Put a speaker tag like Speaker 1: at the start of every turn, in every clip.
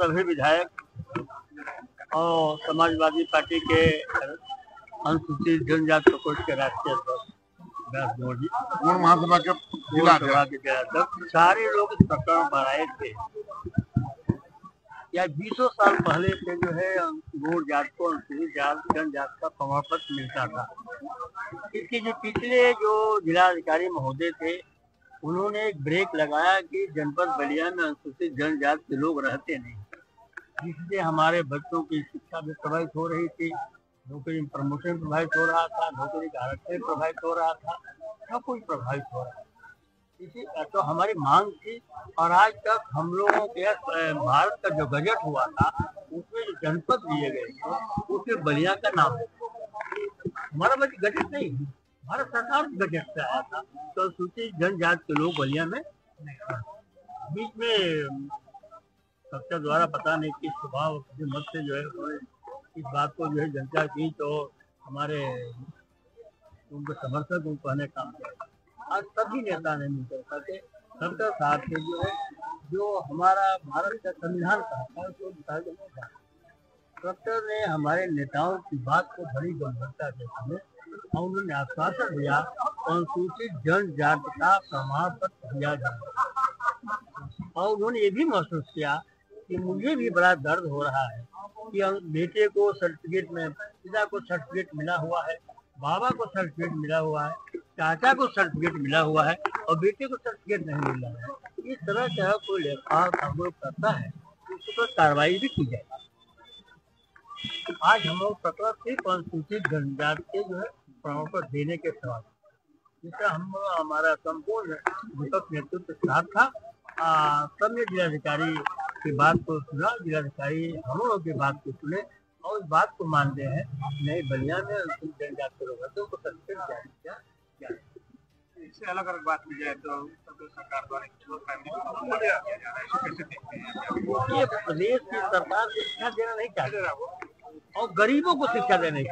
Speaker 1: सभी विधायक और समाजवादी पार्टी के अनुसूचित जनजाति प्रकोष्ठ के राष्ट्रीय अध्यक्ष मोदी
Speaker 2: महासभा के
Speaker 1: अध्यक्ष सारे लोग इस प्रकरण पर आए थे। या 20 साल पहले से जो है गौड़ जात को अनुसूचित जनजाति का प्रमाण पत्र मिलता था। इसके जो पिछले जो जिलाधिकारी महोदय थे उन्होंने एक ब्रेक लगाया कि जनपद बलिया में अनुसूचित जनजाति के लोग रहते नहीं, जिससे हमारे बच्चों की शिक्षा भी प्रभावित हो रही थी, नौकरी में प्रमोशन प्रभावित हो रहा था, नौकरी का आरक्षण प्रभावित हो रहा था, सब कुछ प्रभावित हो रहा था। इसी तो हमारी मांग थी। और आज तक हम लोगों के भारत का जो बजट हुआ था उसमें जो जनपद दिए गए थे उसमें बलिया का नाम है। हमारा बजट नहीं, भारत सरकार बजट से आया था, तो अनुसूचित जनजाति के लोग बलिया में बीच में सबके द्वारा पता नहीं किस स्वभाव किसी मत से जो है इस बात को जो है जनता की, तो हमारे उनके समर्थक उनको कहने काम किया। आज सभी नेता ने मिलकर करके सबका साथ से जो है जो हमारा भारत का संविधान कहता है उसको बताया। डॉक्टर ने हमारे नेताओं की बात को बड़ी गंभीरता से सुने और उन्होंने आश्वासन दिया अनुसूचित जनजाति का प्रमाण पत्र दिया जाए। और उन्होंने ये भी महसूस किया कि मुझे भी बड़ा दर्द हो रहा है कि बेटे को सर्टिफिकेट में, पिता को सर्टिफिकेट मिला हुआ है, बाबा को सर्टिफिकेट मिला हुआ है, चाचा को सर्टिफिकेट मिला हुआ है और बेटे को सर्टिफिकेट नहीं मिला है। इस तरह का कोई लेखपाल अवरोध करता है उसको तो कार्रवाई भी की जाए। आज हम लोग प्रकरण सिर्फ अनुसूचित जनजाति के जो है प्रमाण पत्र देने के सवाल, जिसका हमारा संपूर्ण विपक्ष नेतृत्व साथ था। सबने जिलाधिकारी की बात को सुना, जिलाधिकारी हम लोगों की बात को सुने और उस बात को मानते हैं नहीं बलिया में अनुसूचित जनजाति लोग हैं तो उनको सर्टिफिकेट जारी किया जाए।
Speaker 2: इससे अलग अलग बात की जाए तो सरकार द्वारा
Speaker 1: ये प्रदेश की सरकार शिक्षा देना नहीं चाहती और गरीबों को शिक्षा देने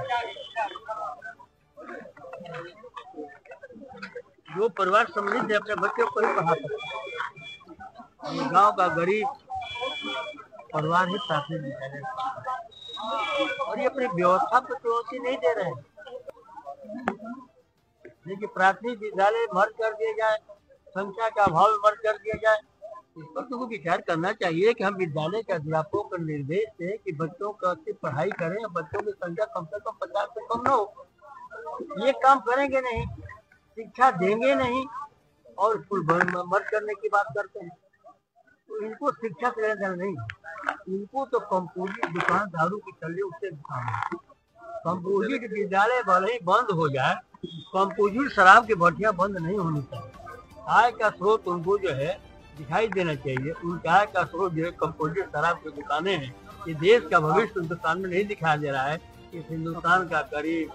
Speaker 1: जो परिवार समृद्ध है अपने बच्चों को ही पढ़ा सकते। गांव का गरीब परिवार ही प्राथमिक विद्यालय और ये अपनी व्यवस्था को चुनौती नहीं दे रहे हैं। लेकिन प्राथमिक विद्यालय मर्ज कर दिया जाए, संख्या का अभाव मर्ज कर दिया जाए, इस पर तो विचार करना चाहिए कि हम विद्यालय के अध्यापकों को निर्देश दें कि बच्चों का अच्छी पढ़ाई करें, बच्चों की संख्या कम से कम 50 से कम न हो। ये काम करेंगे नहीं, शिक्षा देंगे नहीं और स्कूल मर्ज करने की बात करते हैं, तो इनको शिक्षा से लेना नहीं, इनको तो कंपोजिट दुकान दारू की चल उससे काम। कंपोजिट विद्यालय भले ही बंद हो जाए, कंपोजिट शराब की भट्टियां बंद नहीं होनी चाहिए। आय का स्रोत उनको जो है दिखाई देना चाहिए। उनके आय का स्रोत जो है कंपोजिट शराब की दुकानें हैं। ये देश का भविष्य हिंदुस्तान में नहीं दिखाया दे रहा है कि हिंदुस्तान का गरीब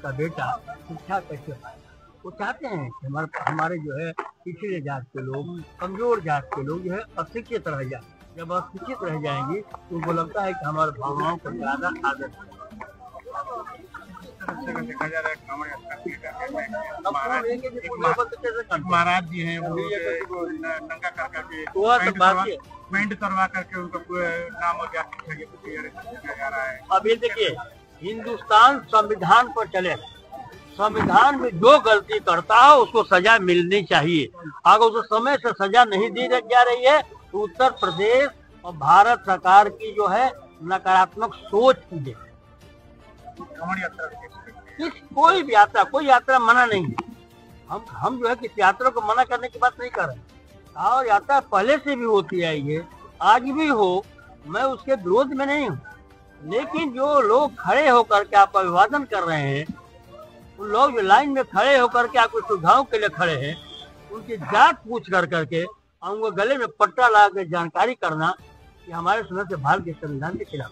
Speaker 1: का बेटा शिक्षा कैसे पाए। वो चाहते हैं कि हमारे जो है पिछड़े जात के लोग, कमजोर जात के लोग जो है अशिक्षित रह जाए। जब अशिक्षित रह जाएंगे तो उनको लगता है कि हमारे भावनाओं को ज्यादा आदत है।
Speaker 2: देखा जा रहा है महाराज जी हैं वो नंगा कर करके पेंट करवा करके उनको नाम और जा रहा है।
Speaker 1: अभी देखिए हिंदुस्तान संविधान पर चले, संविधान में जो गलती करता है उसको सजा मिलनी चाहिए। अगर उसे समय से सजा नहीं दी जा रही है तो उत्तर प्रदेश और भारत सरकार की जो है नकारात्मक सोच की है। कोई यात्रा मना नहीं है। हम जो है किस यात्रा को मना करने की बात नहीं कर रहे और यात्रा पहले से भी होती आई है, आज भी हो, मैं उसके विरोध में नहीं हूँ। लेकिन जो लोग खड़े होकर के आपका अभिवादन कर रहे हैं, उन लोग जो लाइन में खड़े होकर के आपको सुविधाओं के लिए खड़े हैं, उनकी जात पूछ कर करके उनको गले में पट्टा ला के जानकारी करना कि हमारे सुनने से भारत के संविधान के खिलाफ